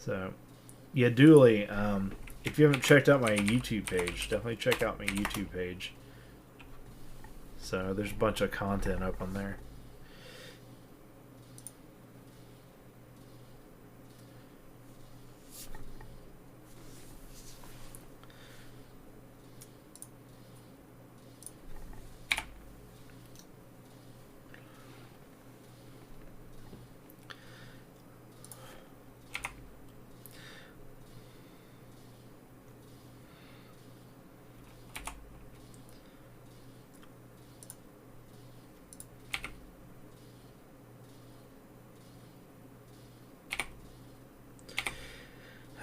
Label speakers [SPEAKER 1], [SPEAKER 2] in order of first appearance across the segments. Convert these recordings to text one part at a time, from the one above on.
[SPEAKER 1] So, yeah, Dooley, if you haven't checked out my YouTube page, definitely check out my YouTube page. So, there's a bunch of content up on there.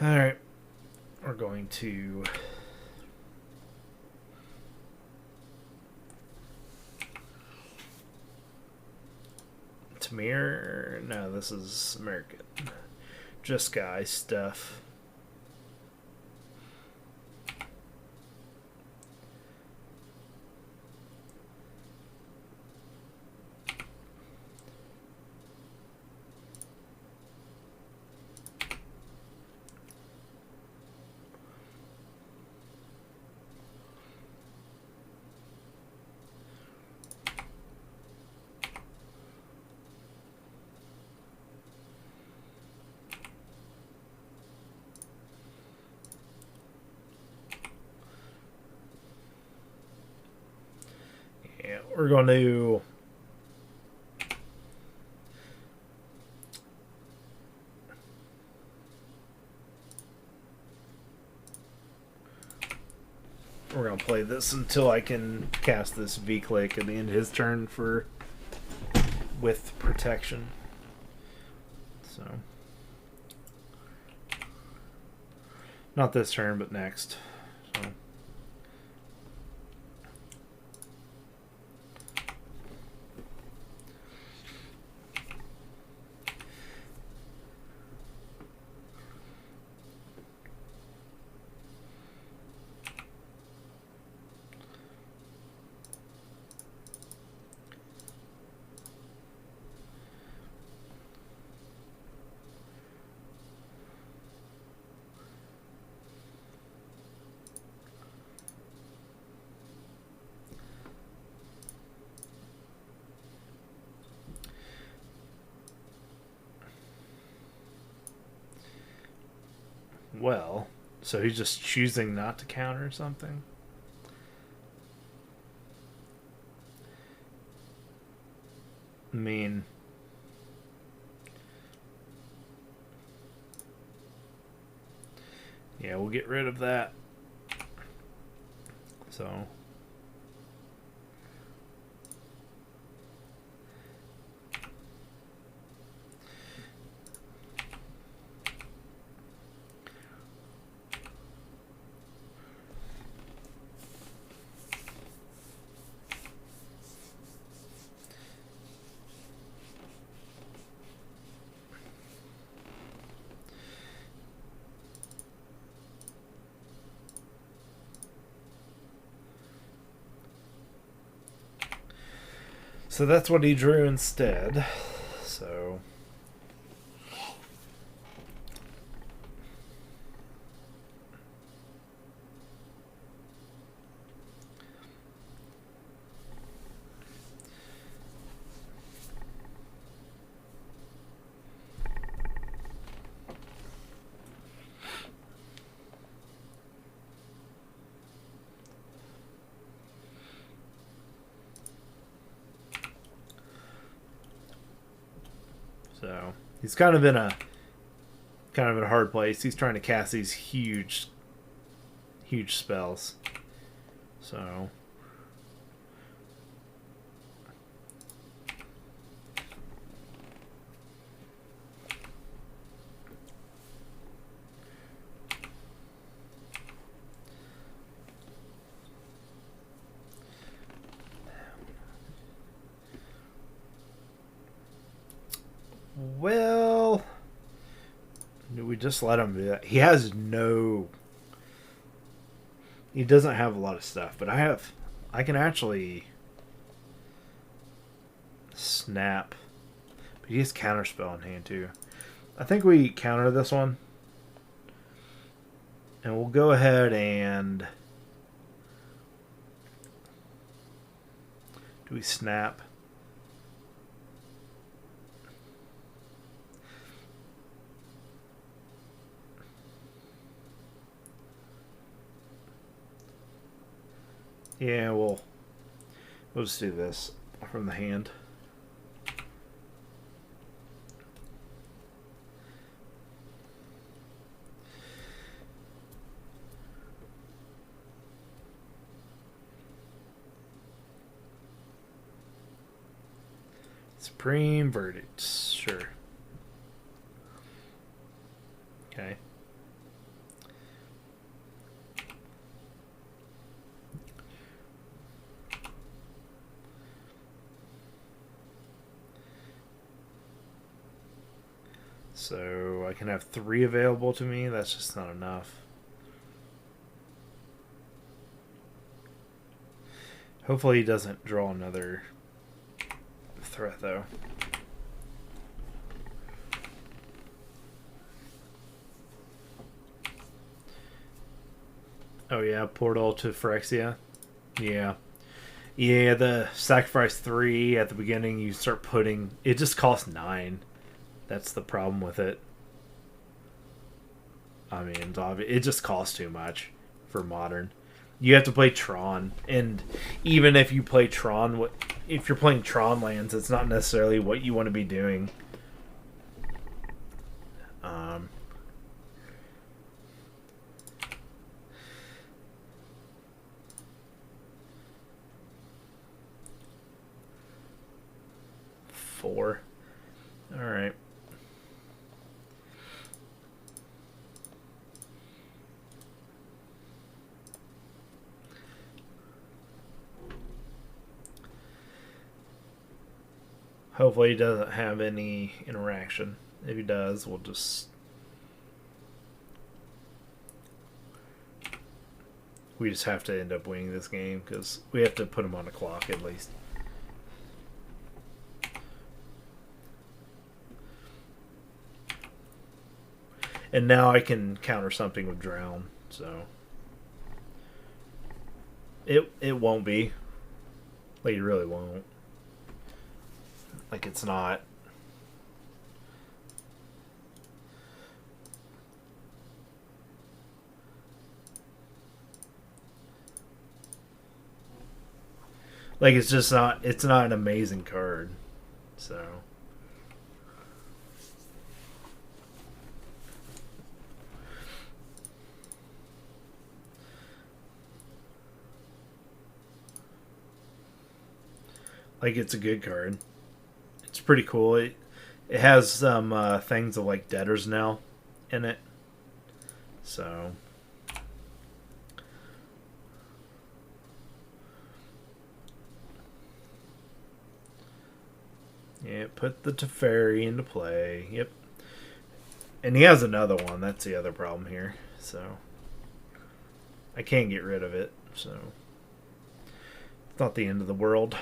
[SPEAKER 1] Alright, we're going to Dimir. No, this is American. Just guy stuff. Yeah, we're going to play this until I can cast this V-Click at the end of his turn for with protection. So not this turn, but next. So. Well, so he's just choosing not to counter something? I mean, yeah, we'll get rid of that. So So that's what he drew instead. So he's kind of in a hard place. He's trying to cast these huge spells. So well, do we just let him do that? He doesn't have a lot of stuff, but I can actually snap. But he has counterspell in hand too. I think we counter this one And we'll go ahead and... Do we snap? Yeah, we'll just do this from the hand. Supreme Verdicts, sure. Okay. So I can have 3 available to me. That's just not enough. Hopefully he doesn't draw another threat, though. Oh yeah, Portal to Phyrexia. Yeah. Yeah, the sacrifice 3 at the beginning, you start putting... It just costs 9. That's the problem with it. I mean, it just costs too much for Modern. You have to play Tron, and even if you play Tron, if you're playing Tron lands, it's not necessarily what you want to be doing. Four. All right. Hopefully he doesn't have any interaction. If he does, we'll just... We just have to end up winning this game because we have to put him on the clock at least. And now I can counter something with Drown, so... It won't be. Like, it really won't. Like, it's not. Like, it's just not... It's not an amazing card. So... Like, it's a good card. It's pretty cool. It has some things of, like, Debtors now in it. So... Yeah, put the Teferi into play. Yep. And he has another one. That's the other problem here. So... I can't get rid of it. So... It's not the end of the world.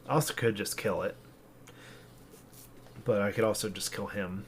[SPEAKER 1] I also could just kill it. But I could also just kill him.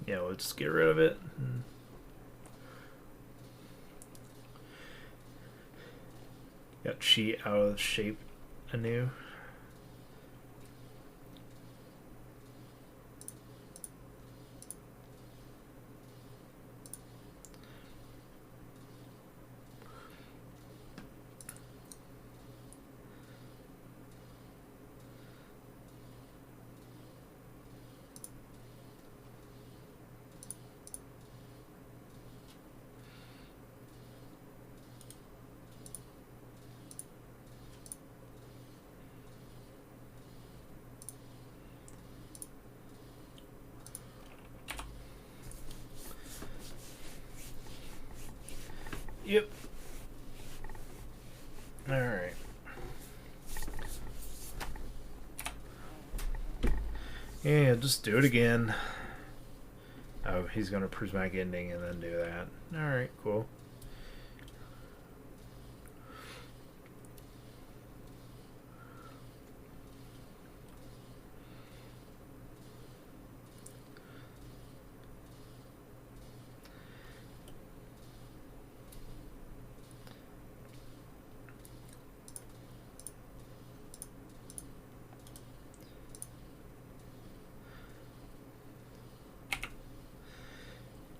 [SPEAKER 1] Yeah, we'll just get rid of it. Got Chi out of shape anew. Yeah, just do it again. Oh, he's going to Prismatic Ending and then do that. Alright, cool.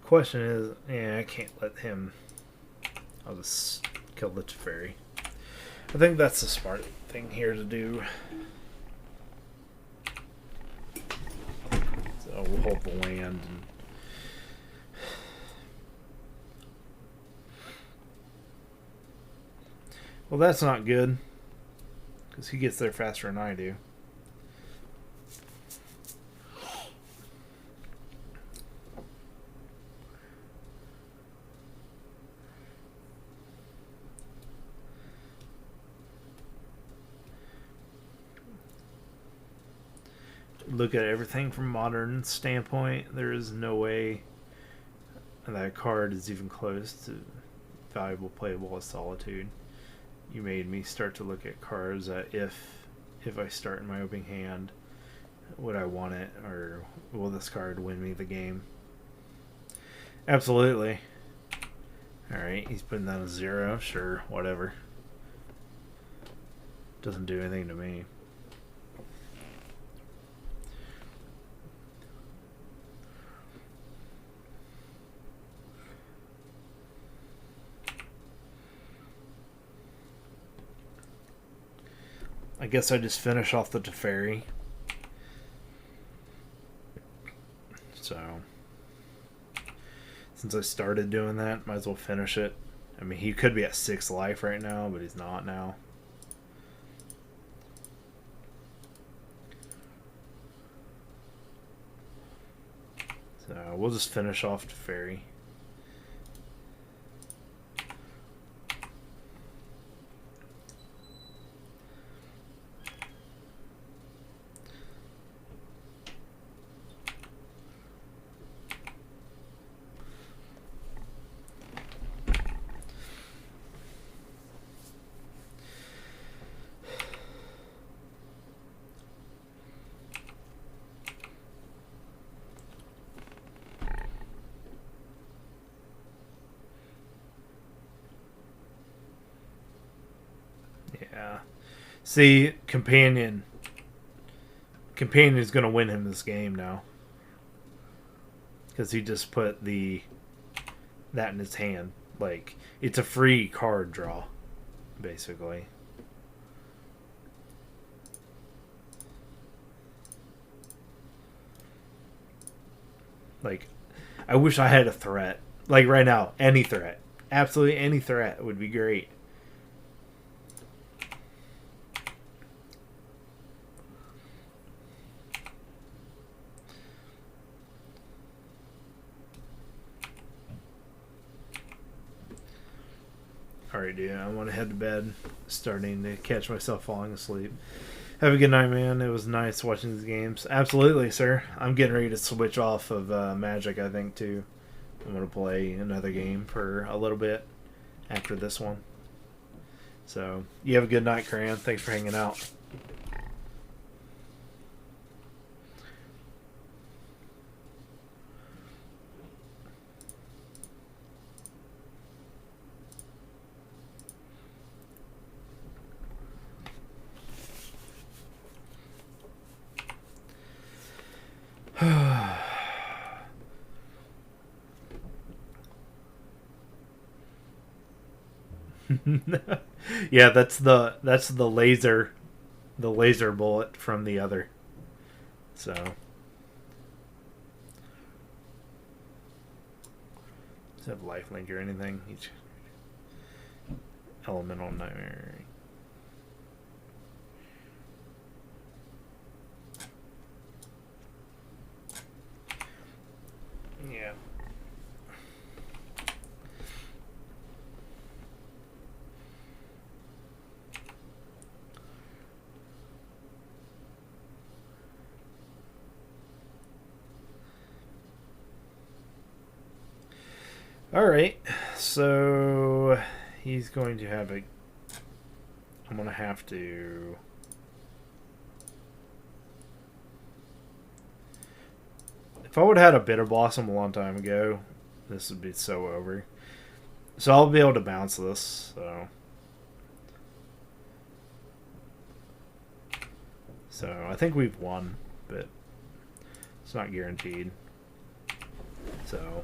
[SPEAKER 1] Question is, yeah, I can't let him. I'll just kill the Faerie. I think that's the smart thing here to do. So we'll hold the land. Well, that's not good, because he gets there faster than I do. Look at everything from modern standpoint. There is no way that card is even close to valuable playable as Solitude. You made me start to look at cards that if I start in my opening hand, would I want it, or will this card win me the game? Absolutely. Alright, he's putting that a 0. Sure, whatever. Doesn't do anything to me. I guess I just finish off the Teferi. So, since I started doing that, might as well finish it. I mean, he could be at 6 life right now, but he's not now. So, we'll just finish off Teferi. Yeah. See, Companion is going to win him this game now. Because he just put that in his hand. Like, it's a free card draw, basically. Like, I wish I had a threat. Like, right now, any threat. Absolutely any threat would be great. Alright, dude, I want to head to bed. Starting to catch myself falling asleep. Have a good night, man. It was nice watching these games. Absolutely, sir. I'm getting ready to switch off of Magic, I think, too. I'm going to play another game for a little bit after this one. So, you have a good night, Cran. Thanks for hanging out. Yeah, that's the laser bullet from the other. So does it have lifelink or anything? Each elemental nightmare. Yeah. Alright, so he's going to have a... I'm going to have to... If I would have had a Bitter Blossom a long time ago, this would be so over. So I'll be able to bounce this, So I think we've won, but it's not guaranteed. So...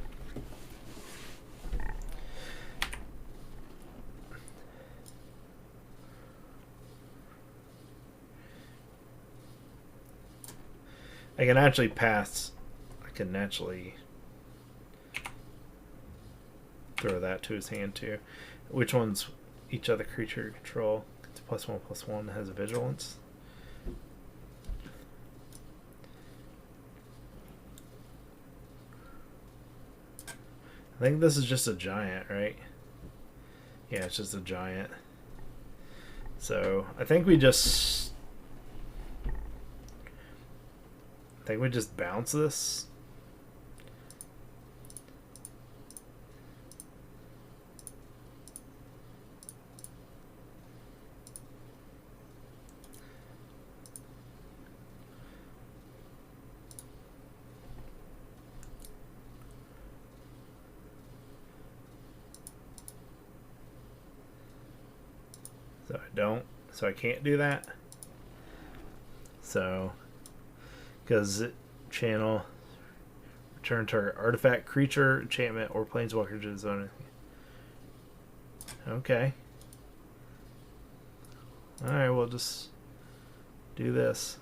[SPEAKER 1] I can actually pass. I can naturally throw that to his hand too. Which one's each other creature you control? It's +1/+1, has a vigilance. I think this is just a giant, right? Yeah, it's just a giant. So I think we just bounce this. So I don't. So I can't do that. So, because channel, return target artifact, creature, enchantment, or planeswalker to the zone. Okay. Alright, we'll just do this.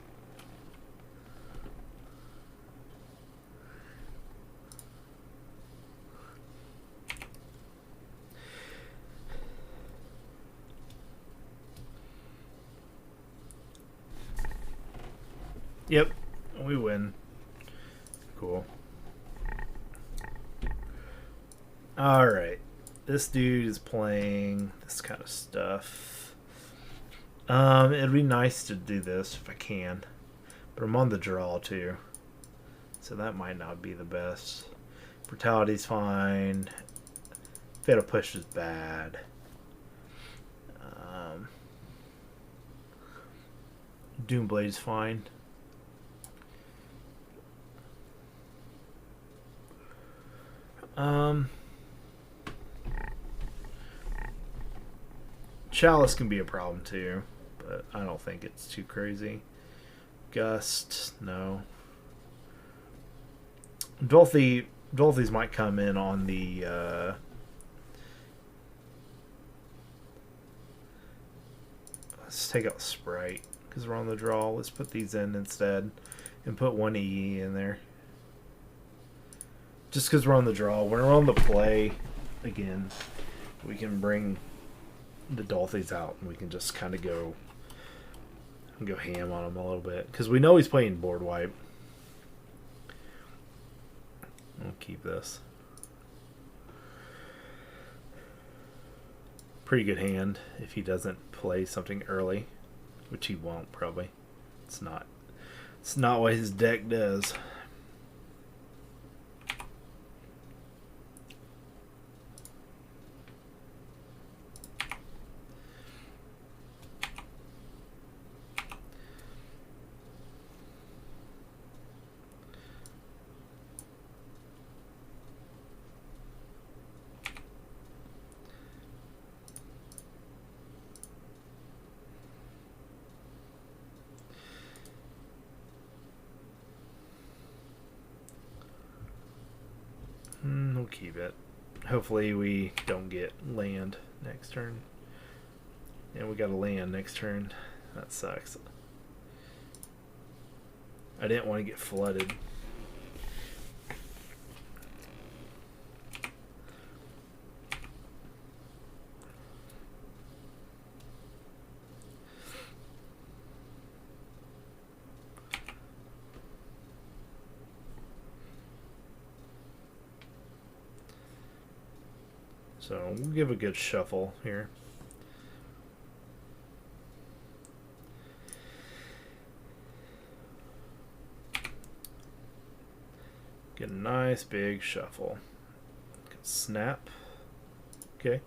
[SPEAKER 1] Yep, we win. Cool. Alright. This dude is playing this kind of stuff. It'd be nice to do this if I can. But I'm on the draw too. So that might not be the best. Brutality's fine. Fatal Push is bad. Doomblade's fine. Chalice can be a problem too, but I don't think it's too crazy. Gust, no. Dolthies might come in on the let's take out Sprite because we're on the draw. Let's put these in instead and put one EE in there. Just because we're on the draw. When we're on the play, again, we can bring the Dolthies out and we can just kind of go ham on him a little bit. Because we know he's playing board wipe. I'll keep this. Pretty good hand if he doesn't play something early. Which he won't, probably. It's not what his deck does. We'll keep it. Hopefully we don't get land next turn. And we got a land next turn. That sucks. I didn't want to get flooded. So we'll give a good shuffle here. Get a nice big shuffle. Snap. Okay.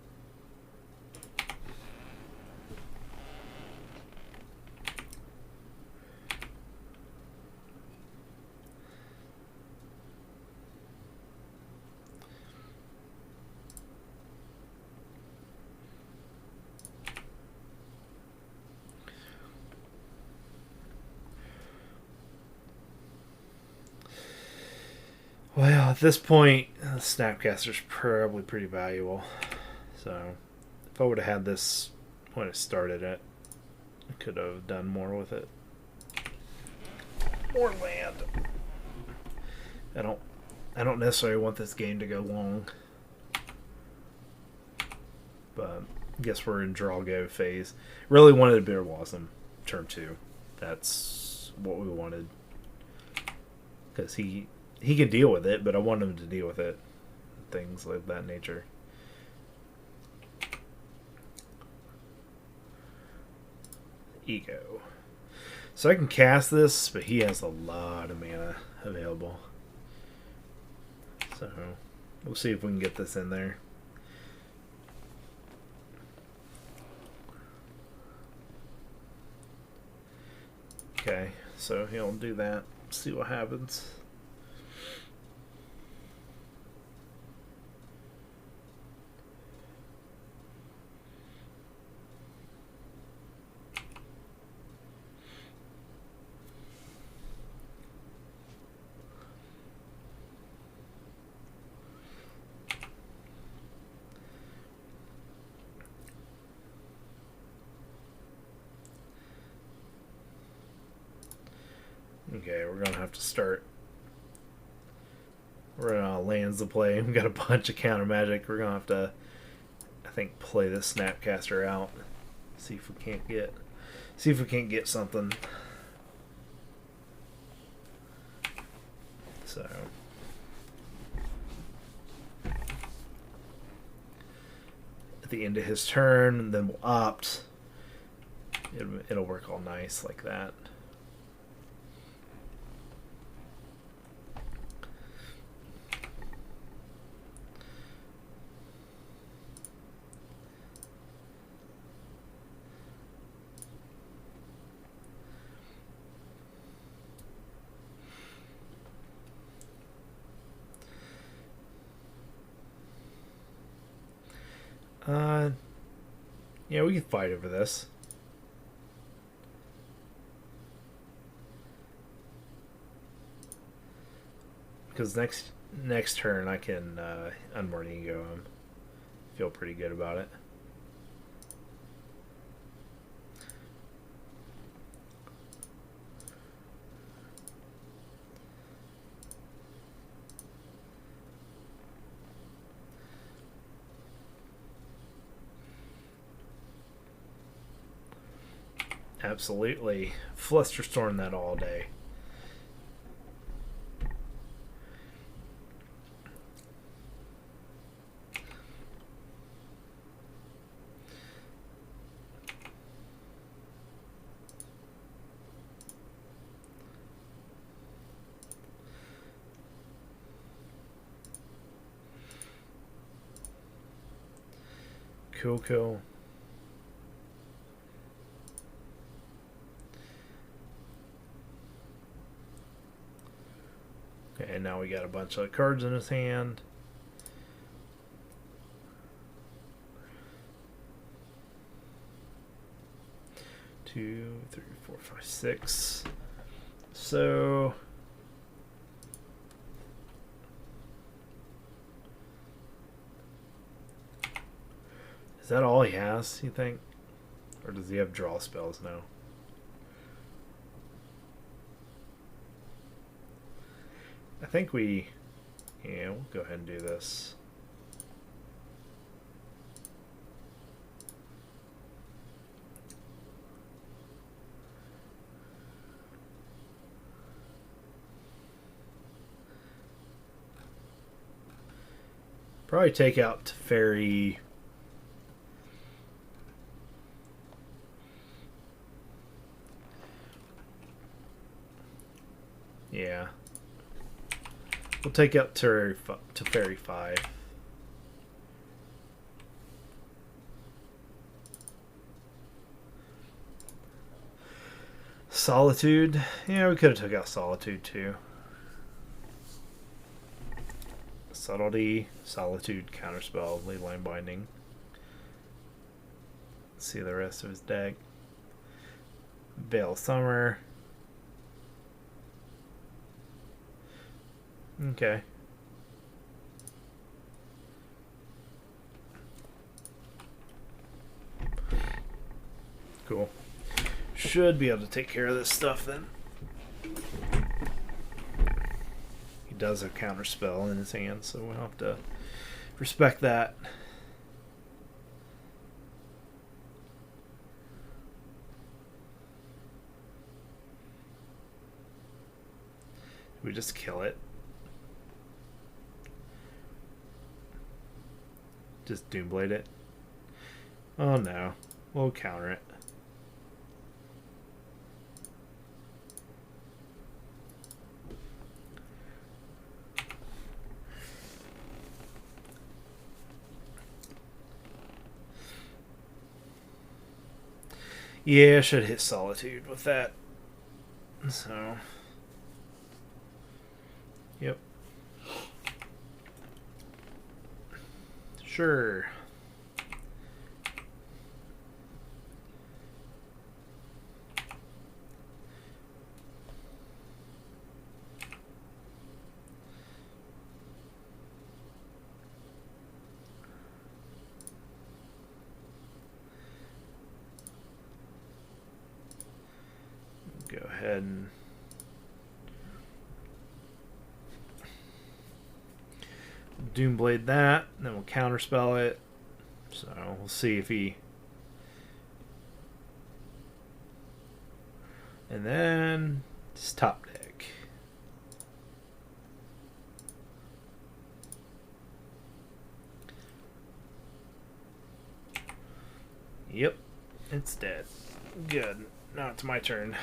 [SPEAKER 1] Well, at this point, Snapcaster's probably pretty valuable. So, if I would have had this when it started, I could have done more with it. More land. I don't necessarily want this game to go long, but I guess we're in draw go phase. Really wanted a Bitter Blossom turn 2. That's what we wanted, because he can deal with it, but I want him to deal with it. Things like that nature. Ego. So I can cast this, but he has a lot of mana available. So we'll see if we can get this in there. Okay, so he'll do that. See what happens. Okay, we're gonna have to start. We're gonna lands to play. We've got a bunch of counter magic. We're gonna have to, I think, play this Snapcaster out. See if we can't get something. So at the end of his turn, then we'll opt. It'll work all nice like that. Yeah, we can fight over this. Because next turn I can Morningtide him. Feel pretty good about it. Absolutely. Flusterstorm that all day. Cool. Okay, and now we got a bunch of cards in his hand. Two, three, four, five, six. So is that all he has, you think? Or does he have draw spells now? I think we'll go ahead and do this. Probably take out Faerie. Yeah. We'll take out to Faerie 5. Solitude. Yeah, we could have took out Solitude too. Subtlety, Solitude, Counterspell, Leyline Binding. Let's see the rest of his deck. Veil of Summer. Okay. Cool. Should be able to take care of this stuff then. He does have Counterspell in his hand, so we'll have to respect that. We just kill it. Just Doomblade it. Oh no. We'll counter it. Yeah, I should hit Solitude with that. So. Yep. Sure. Go ahead and Doomblade that, and then we'll counterspell it. So we'll see if he. And then just top deck. Yep, it's dead. Good. Now it's my turn.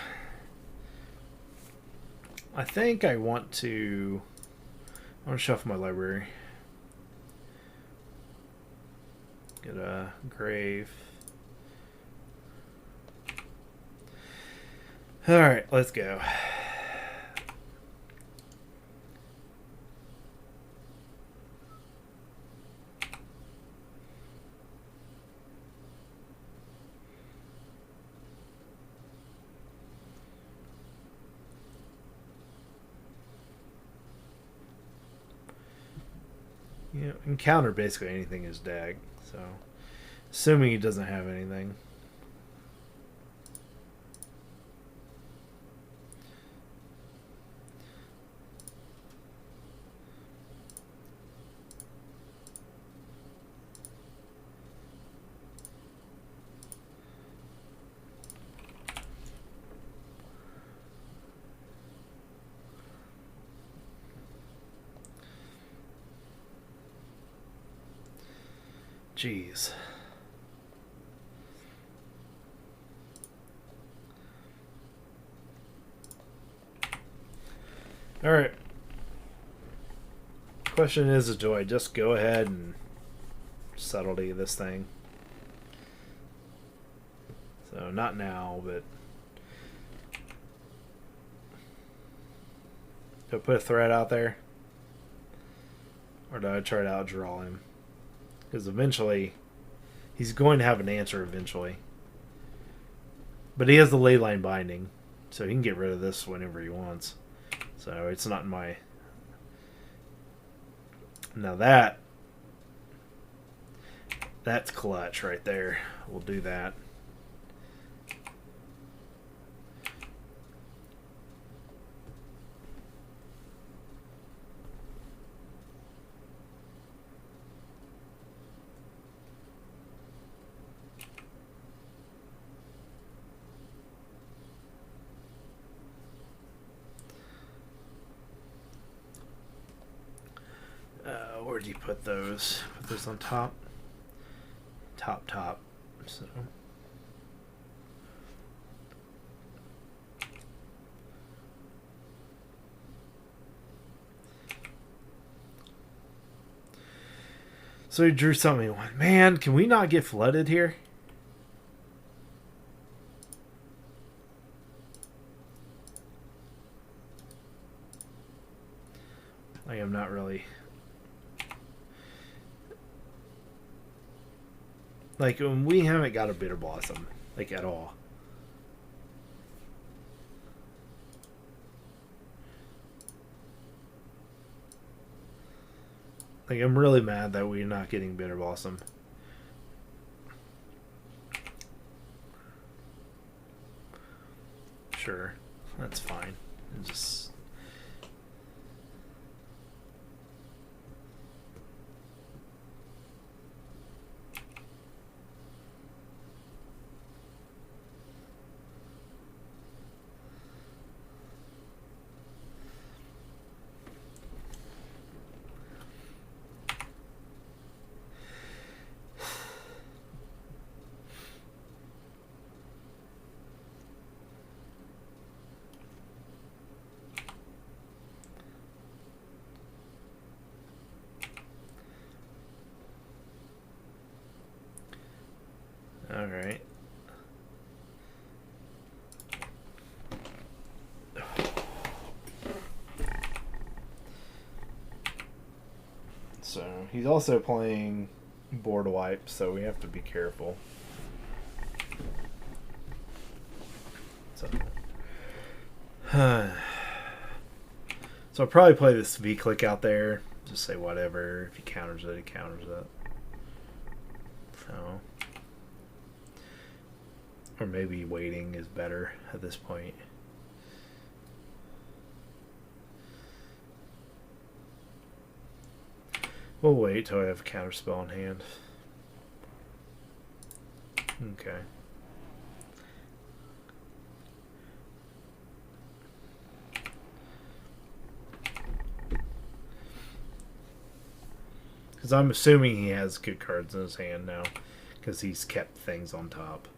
[SPEAKER 1] I think I want to shuffle my library. Get a grave. Alright, let's go. Yeah, encounter basically anything is dag, so assuming he doesn't have anything. Jeez. Alright. Question is do I just go ahead and subtlety this thing? So not now, but do I put a threat out there? Or do I try to outdraw him? Because eventually, he's going to have an answer eventually. But he has the Leyline Binding, so he can get rid of this whenever he wants. So it's not in my... Now that's clutch right there. We'll do that. Where do you put those? Put those on top? Top. So. So he drew something. Man, can we not get flooded here? I am not really... Like, we haven't got a Bitter Blossom, like, at all. Like, I'm really mad that we're not getting Bitter Blossom. Sure, that's fine. Just... Alright. So, he's also playing board wipe, so we have to be careful. So, so I'll probably play this V-click out there. Just say whatever. If he counters it, he counters it. So... Or maybe waiting is better at this point. We'll wait till I have a counterspell in hand. Okay. Because I'm assuming he has good cards in his hand now. Because he's kept things on top.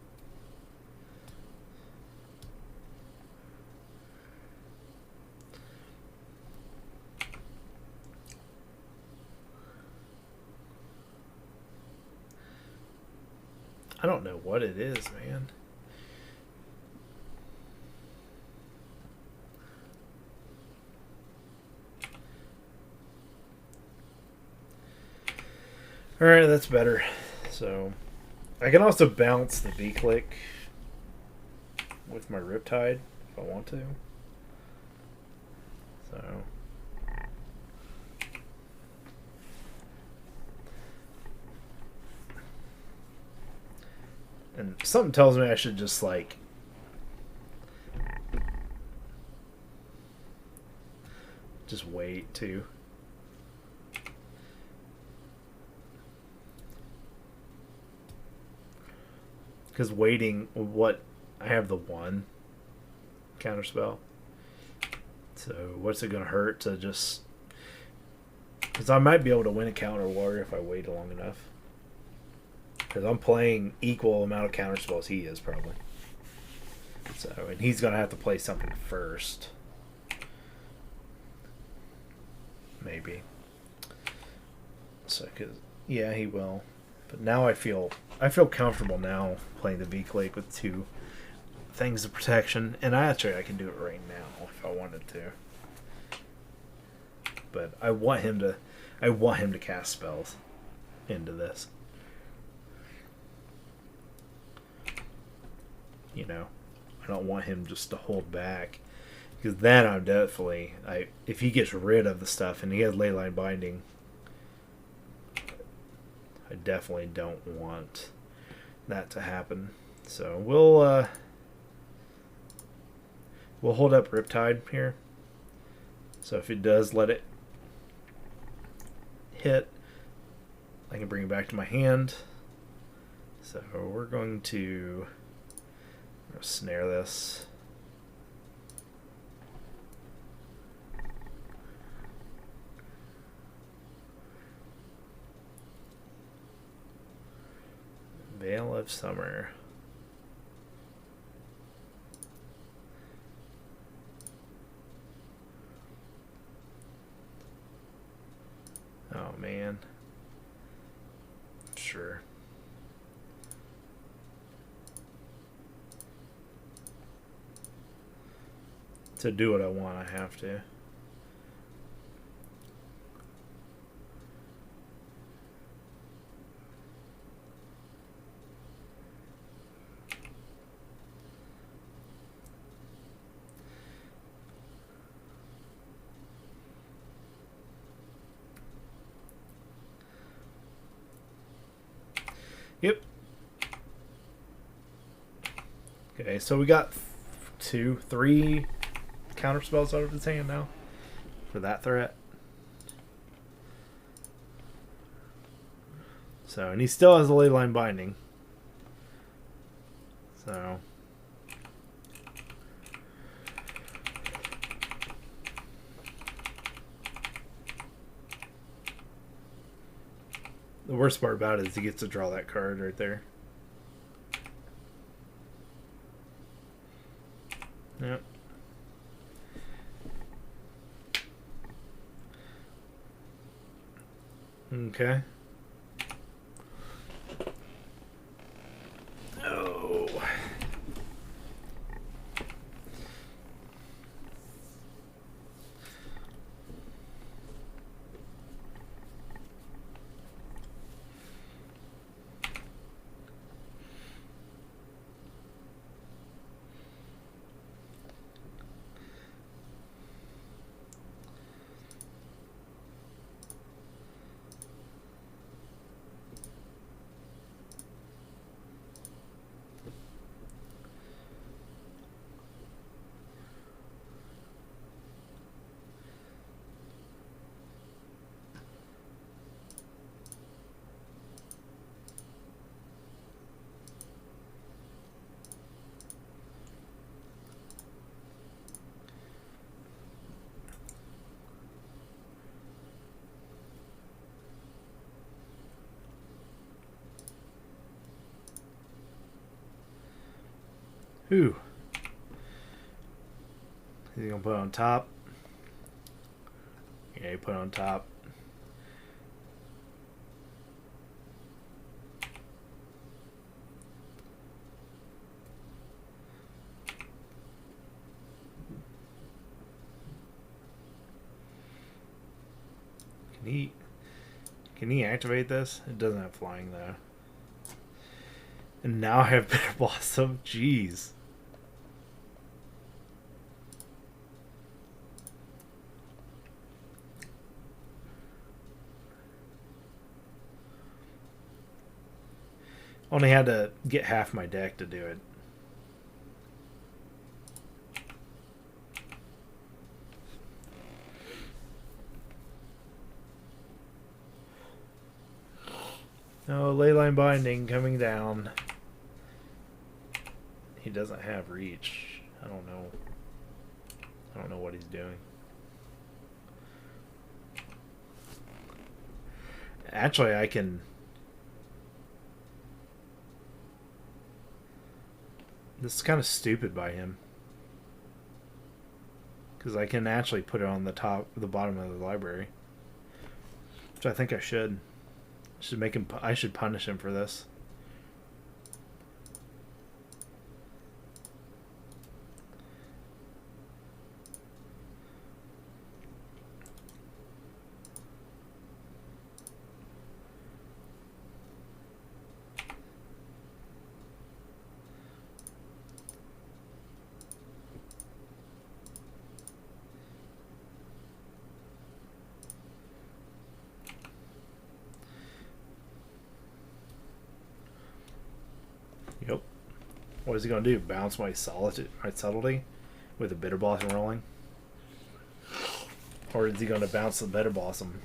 [SPEAKER 1] I don't know what it is, man. Alright, that's better. So, I can also bounce the V-click with my Riptide if I want to. So... And something tells me I should just, like... just wait, too. Because waiting... what... I have the 1 counterspell. So, what's it going to hurt to just... Because I might be able to win a counter war if I wait long enough. Because I'm playing equal amount of counterspells he is, probably. So, and he's going to have to play something first. Maybe. So, cause, yeah, he will. But now I feel comfortable now playing the V-Click with 2 things of protection. And I can do it right now if I wanted to. But I want him to cast spells into this. You know, I don't want him just to hold back, because then I'm definitely if he gets rid of the stuff and he has Leyline Binding, I definitely don't want that to happen. So we'll hold up Riptide here. So if it does let it hit, I can bring it back to my hand. So we're going to snare this. Veil of Summer. Oh man. Sure. To do what I want, I have to. Yep. Okay, so we got 3 counter spells out of his hand now for that threat. So, and he still has a Leyline Binding. So, the worst part about it is he gets to draw that card right there. Yep. Okay. Oh. Ooh. Is he gonna put it on top? Yeah, he put it on top. Can he activate this? It doesn't have flying though. And now I have Bitter Blossom. Jeez. Only had to get half my deck to do it. No, Leyline Binding coming down. He doesn't have reach. I don't know. I don't know what he's doing. Actually, I can... This is kind of stupid by him. Because I can actually put it on the bottom of the library. Which I think I should. I should punish him for this. Yep. What is he gonna do? Bounce my subtlety with a Bitter Blossom rolling? Or is he gonna bounce the Bitter Blossom?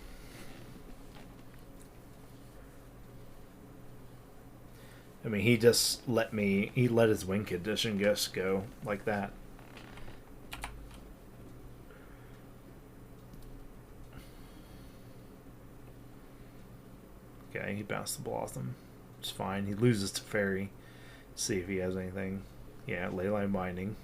[SPEAKER 1] I mean, he just let his win condition just go like that. Okay, he bounced the Blossom. It's fine. He loses to Faerie. See if he has anything. Yeah, Leyline Binding.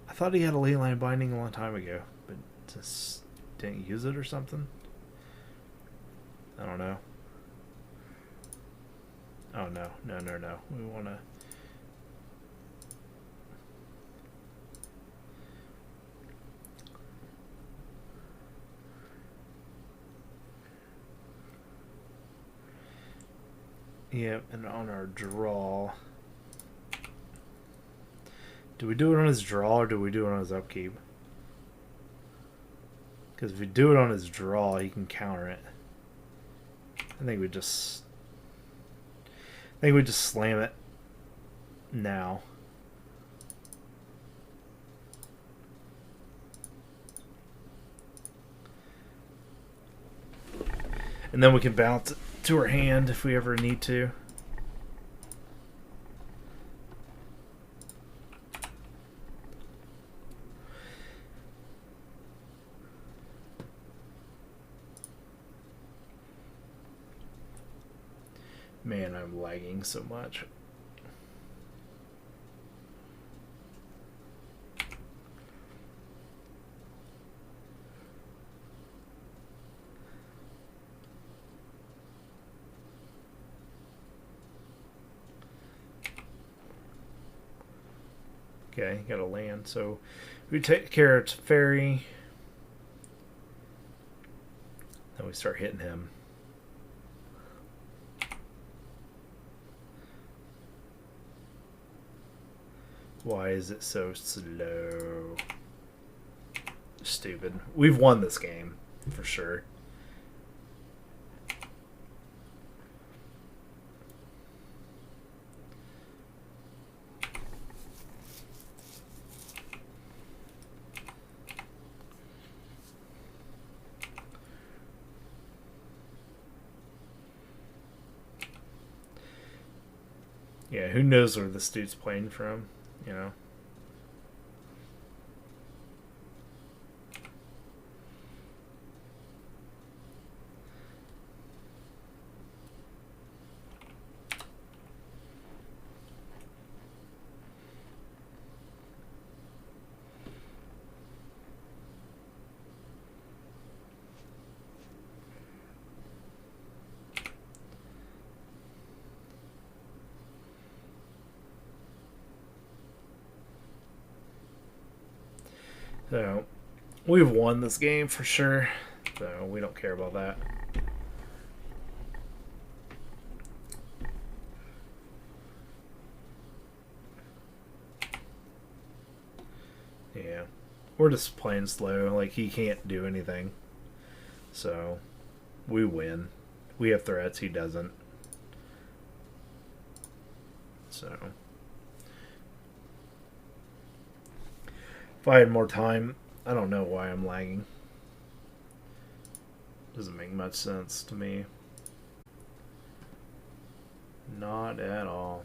[SPEAKER 1] I thought he had a Leyline Binding a long time ago, but just didn't use it or something. I don't know. Oh no, no. We wanna... Yep, and on our draw... Do we do it on his draw or do we do it on his upkeep? Because if we do it on his draw, he can counter it. I think we just slam it now. And then we can bounce it to her hand if we ever need to. Man, I'm lagging so much. Okay, got to land. So we take care of Faerie. Then we start hitting him. Why is it so slow? Stupid. We've won this game, for sure. Yeah, who knows where this dude's playing from, you know? So, we've won this game for sure, so we don't care about that. Yeah, we're just playing slow, like he can't do anything. So, we win. We have threats, he doesn't. So, if I had more time, I don't know why I'm lagging. Doesn't make much sense to me. Not at all.